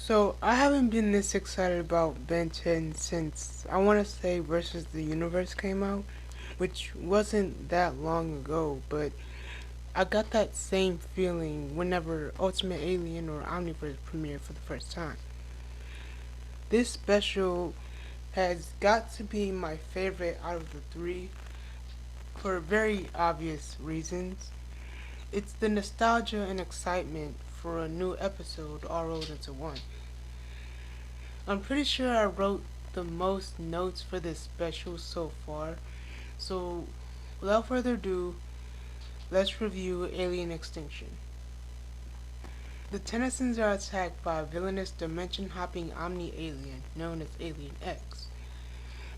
So I haven't been this excited about Ben 10 since I want to say Versus the Universe came out, which wasn't that long ago, but I got that same feeling whenever Ultimate Alien or Omniverse premiered for the first time. This special has got to be my favorite out of the three for very obvious reasons. It's the nostalgia and excitement for a new episode all rolled into one. I'm pretty sure I wrote the most notes for this special so far, so without further ado, let's review Alien X-Tinction. The Tennysons are attacked by a villainous dimension-hopping omni-alien known as Alien X.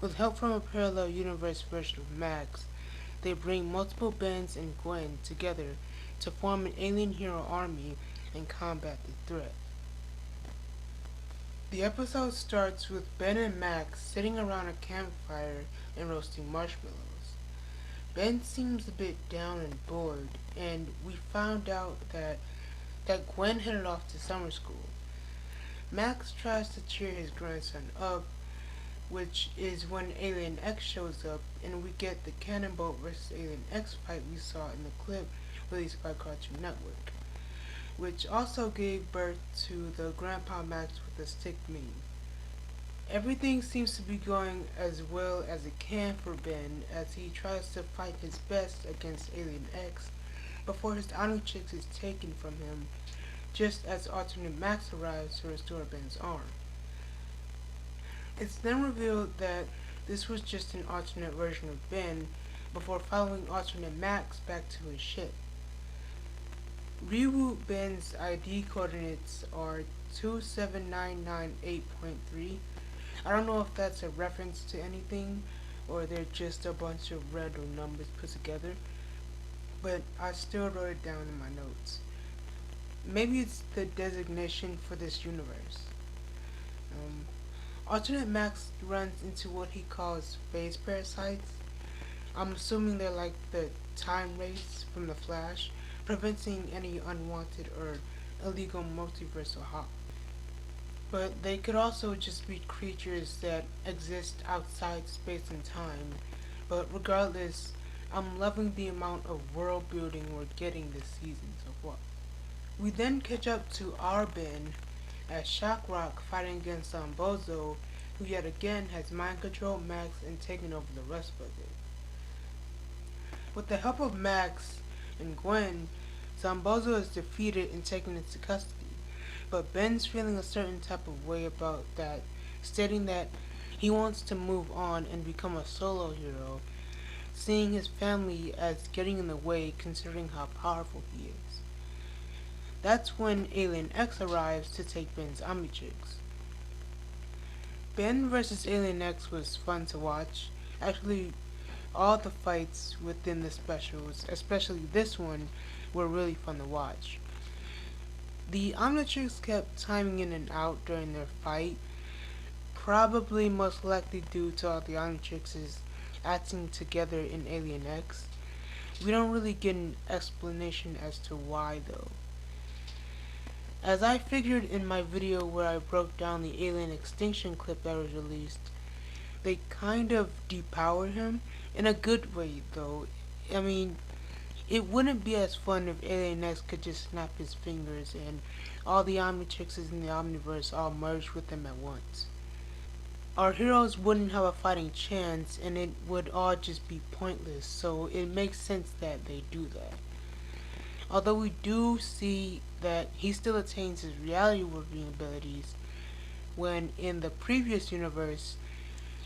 With help from a parallel universe version of Max, they bring multiple Bens and Gwen together to form an alien hero army and combat the threat. The episode starts with Ben and Max sitting around a campfire and roasting marshmallows. Ben seems a bit down and bored, and we found out that Gwen headed off to summer school. Max tries to cheer his grandson up, which is when Alien X shows up, and we get the Cannonbolt vs. Alien X fight we saw in the clip released by Cartoon Network, which also gave birth to the Grandpa Max with the stick meme. Everything seems to be going as well as it can for Ben as he tries to fight his best against Alien X before his Omnitrix is taken from him, just as alternate Max arrives to restore Ben's arm. It's then revealed that this was just an alternate version of Ben before following alternate Max back to his ship. Reboot Ben's ID coordinates are 27998.3. I don't know if that's a reference to anything or they're just a bunch of random numbers put together, but I still wrote it down in my notes. Maybe it's the designation for this universe. Alternate Max runs into what he calls phase parasites. I'm assuming they're like the time race from The Flash, preventing any unwanted or illegal multiversal hop. But they could also just be creatures that exist outside space and time. But regardless, I'm loving the amount of world building we're getting this season so far. We then catch up to our Ben as Shockrock fighting against Zombozo, who yet again has mind controlled Max and taken over the rest of it. With the help of Max and Gwen, Zombozo is defeated and taken into custody, but Ben's feeling a certain type of way about that, stating that he wants to move on and become a solo hero, seeing his family as getting in the way considering how powerful he is. That's when Alien X arrives to take Ben's Omnitrix. Ben vs. Alien X was fun to watch. Actually, all the fights within the specials, especially this one, were really fun to watch. The Omnitrix kept timing in and out during their fight, probably most likely due to all the Omnitrixes acting together in Alien X. We don't really get an explanation as to why though. As I figured in my video where I broke down the Alien X-Tinction clip that was released, they kind of depower him, in a good way though. I mean, it wouldn't be as fun if Alien X could just snap his fingers and all the Omnitrixes in the Omniverse all merge with him at once. Our heroes wouldn't have a fighting chance and it would all just be pointless, so it makes sense that they do that. Although we do see that he still attains his reality warping abilities when in the previous universe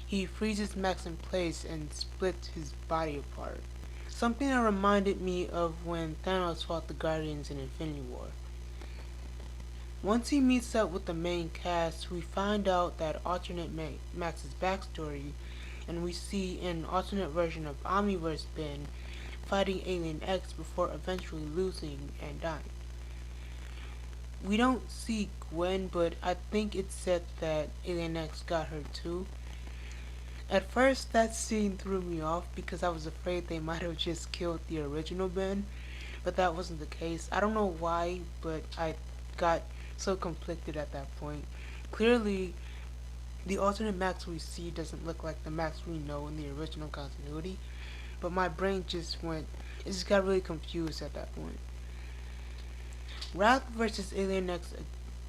he freezes Max in place and splits his body apart. Something that reminded me of when Thanos fought the Guardians in Infinity War. Once he meets up with the main cast, we find out that alternate Max's backstory, and we see an alternate version of Omniverse Ben fighting Alien X before eventually losing and dying. We don't see Gwen, but I think it's said that Alien X got her too. At first, that scene threw me off because I was afraid they might have just killed the original Ben, but that wasn't the case. I don't know why, but I got so conflicted at that point. Clearly, the alternate Max we see doesn't look like the Max we know in the original continuity, but my brain it just got really confused at that point. Wrath versus Alien X,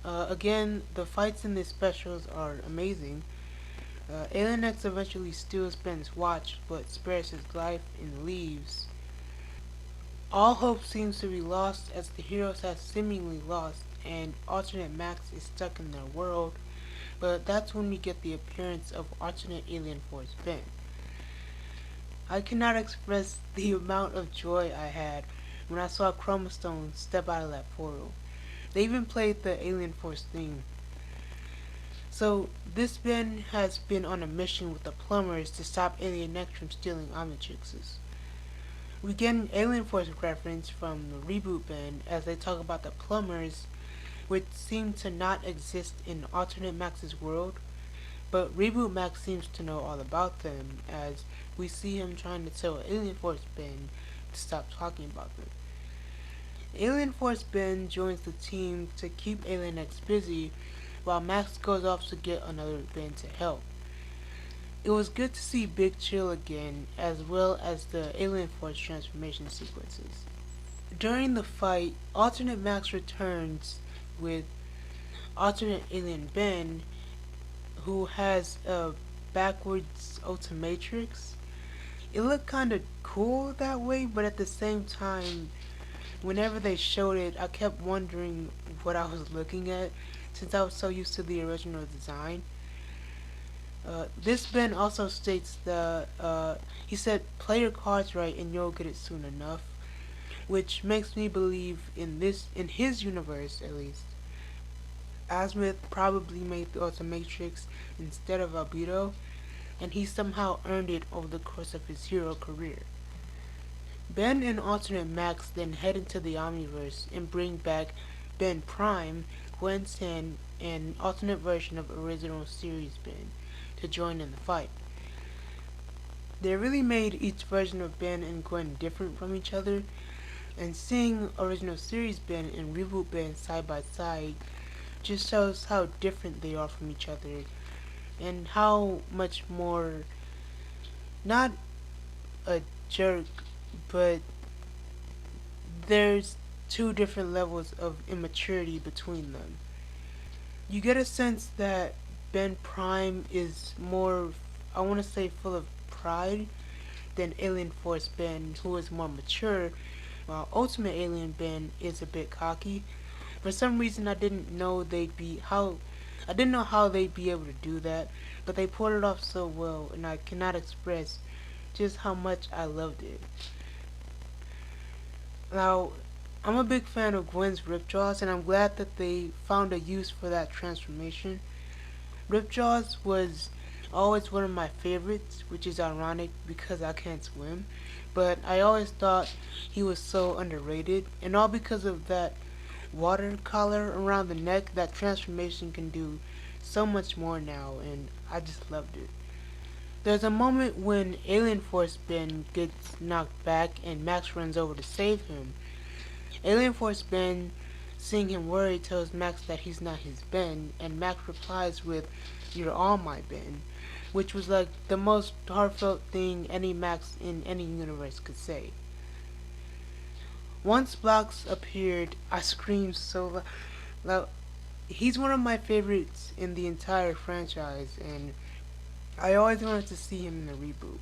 again, the fights in these specials are amazing. Alien X eventually steals Ben's watch, but spares his life and leaves. All hope seems to be lost as the heroes have seemingly lost, and alternate Max is stuck in their world, but that's when we get the appearance of alternate Alien Force Ben. I cannot express the amount of joy I had when I saw Chromastone step out of that portal. They even played the Alien Force theme. So, this Ben has been on a mission with the plumbers to stop Alien X from stealing Omnitrixes. We get an Alien Force reference from the reboot Ben as they talk about the plumbers, which seem to not exist in alternate Max's world, but Reboot Max seems to know all about them as we see him trying to tell Alien Force Ben to stop talking about them. Alien Force Ben joins the team to keep Alien X busy while Max goes off to get another Ben to help. It was good to see Big Chill again, as well as the Alien Force transformation sequences. During the fight, alternate Max returns with alternate Alien Ben, who has a backwards Ultimatrix. It looked kind of cool that way, but at the same time, whenever they showed it, I kept wondering what I was looking at, since I was so used to the original design. This Ben also states that he said, "Play your cards right, and you'll get it soon enough," which makes me believe in his universe at least, Azimuth probably made the Ultimatrix instead of Albedo, and he somehow earned it over the course of his hero career. Ben and alternate Max then head into the Omniverse and bring back Ben Prime, Gwen San, and an alternate version of original series Ben to join in the fight. They really made each version of Ben and Gwen different from each other, and seeing original series Ben and reboot Ben side by side just shows how different they are from each other and how much more, not a jerk, but there's two different levels of immaturity between them. You get a sense that Ben Prime is more, I want to say, full of pride than Alien Force Ben, who is more mature, while Ultimate Alien Ben is a bit cocky. For some reason, I didn't know how they'd be able to do that, but they pulled it off so well, and I cannot express just how much I loved it. Now, I'm a big fan of Gwen's Ripjaws, and I'm glad that they found a use for that transformation. Ripjaws was always one of my favorites, which is ironic because I can't swim, but I always thought he was so underrated, and all because of that water collar around the neck. That transformation can do so much more now, and I just loved it. There's a moment when Alien Force Ben gets knocked back and Max runs over to save him. Alien Force Ben, seeing him worried, tells Max that he's not his Ben, and Max replies with, "You're all my Ben," which was like the most heartfelt thing any Max in any universe could say. Once Blocks appeared, I screamed so loud. He's one of my favorites in the entire franchise, and I always wanted to see him in the reboot.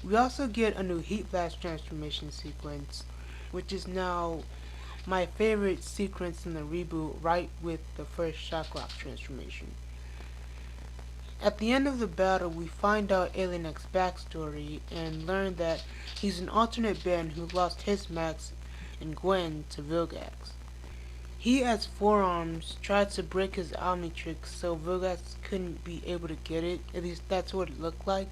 We also get a new Heat Blast transformation sequence, which is now my favorite sequence in the reboot, right with the first Shocklock transformation. At the end of the battle, we find out Alien X's backstory and learn that he's an alternate Ben who lost his Max and Gwen to Vilgax. He, as Forearms, tried to break his Omnitrix so Vilgax couldn't be able to get it, at least that's what it looked like,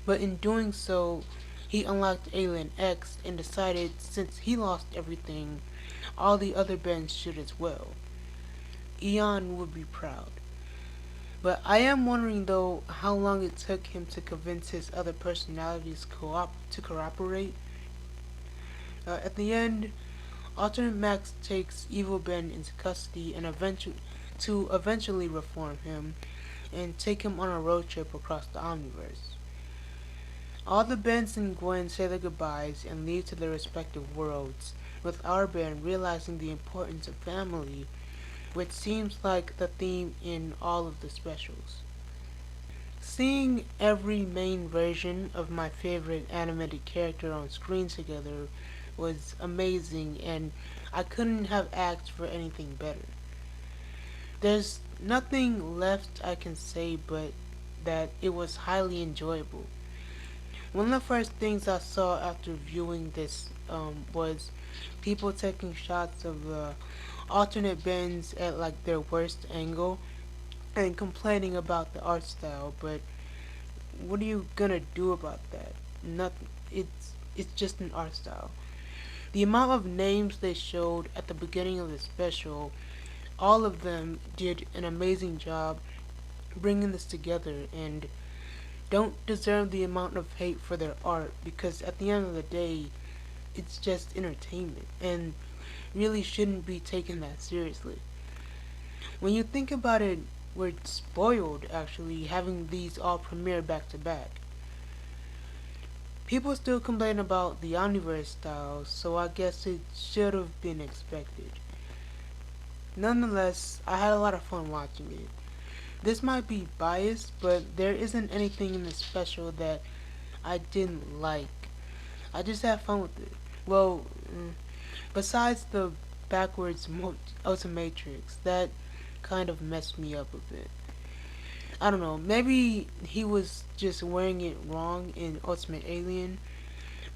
but in doing so, he unlocked Alien X and decided since he lost everything, all the other Bens should as well. Eon would be proud. But I am wondering though how long it took him to convince his other personalities to cooperate. At the end, Alternate Max takes Evil Ben into custody and eventually reform him and take him on a road trip across the Omniverse. All the Bens and Gwen say their goodbyes and leave to their respective worlds, with our Ben realizing the importance of family, which seems like the theme in all of the specials. Seeing every main version of my favorite animated character on screen together was amazing, and I couldn't have asked for anything better. There's nothing left I can say but that it was highly enjoyable. One of the first things I saw after viewing this was people taking shots of the alternate bends at like their worst angle and complaining about the art style, but what are you gonna do about that? Nothing. It's just an art style. The amount of names they showed at the beginning of the special, all of them did an amazing job bringing this together and don't deserve the amount of hate for their art because at the end of the day, it's just entertainment and really shouldn't be taken that seriously. When you think about it, we're spoiled actually having these all premiere back to back. People still complain about the Omniverse style, so I guess it should have been expected. Nonetheless, I had a lot of fun watching it. This might be biased, but there isn't anything in the special that I didn't like. I just had fun with it. Well, besides the backwards Ultimatrix, that kind of messed me up a bit. I don't know, maybe he was just wearing it wrong in Ultimate Alien,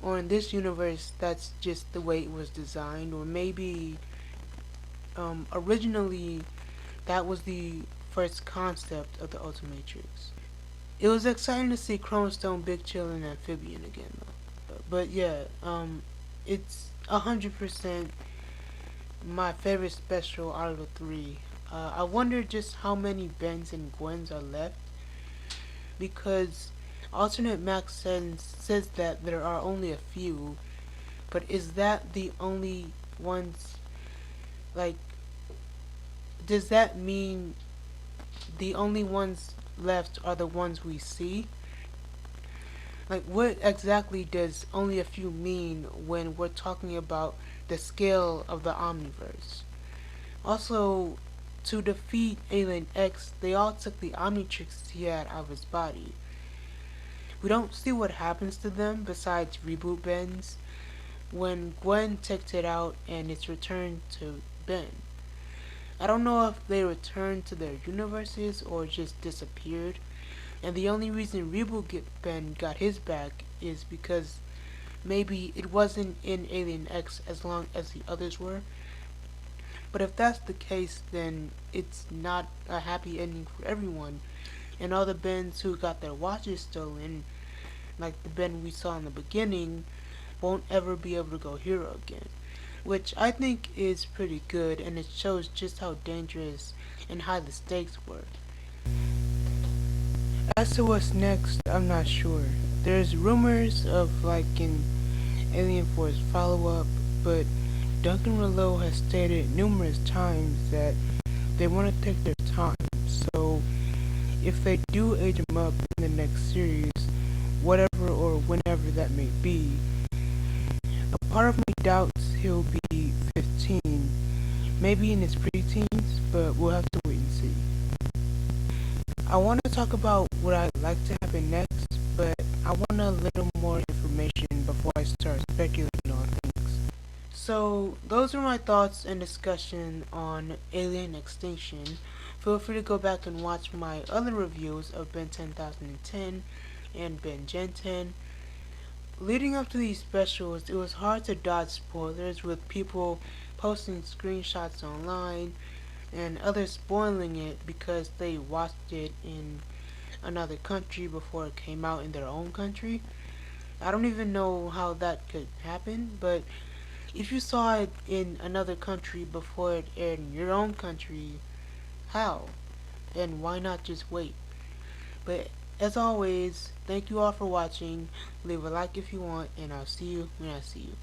or in this universe that's just the way it was designed, or maybe originally that was the first concept of the Ultimatrix. It was exciting to see Chromestone, Big Chill, and Amphibian again though. But yeah, it's 100% my favorite special out of the three. I wonder just how many Bens and Gwens are left because Alternate Max says that there are only a few, but is that the only ones? Like, does that mean the only ones left are the ones we see? Like, what exactly does only a few mean when we're talking about the scale of the Omniverse? Also, to defeat Alien X, they all took the Omnitrix he had out of his body. We don't see what happens to them besides reboot Ben's when Gwen takes it out and it's returned to Ben. I don't know if they returned to their universes or just disappeared, and the only reason Reboot Ben got his back is because maybe it wasn't in Alien X as long as the others were. But if that's the case, then it's not a happy ending for everyone, and all the Bens who got their watches stolen, like the Ben we saw in the beginning, won't ever be able to go hero again. Which I think is pretty good, and it shows just how dangerous and high the stakes were. As to what's next, I'm not sure. There's rumors of like an Alien Force follow-up, but Duncan Rouleau has stated numerous times that they want to take their time, so if they do age him up in the next series, whatever or whenever that may be, a part of me doubts he'll be 15, maybe in his preteens, but we'll have to wait and see. I want to talk about what I'd like to happen next, but I want a little more information before I start speculating on things. So, those are my thoughts and discussion on Alien X-Tinction. Feel free to go back and watch my other reviews of Ben 10,010 and Ben Gen 10. Leading up to these specials, it was hard to dodge spoilers with people posting screenshots online and others spoiling it because they watched it in another country before it came out in their own country. I don't even know how that could happen, but if you saw it in another country before it aired in your own country, how? And why not just wait? But as always, thank you all for watching. Leave a like if you want, and I'll see you when I see you.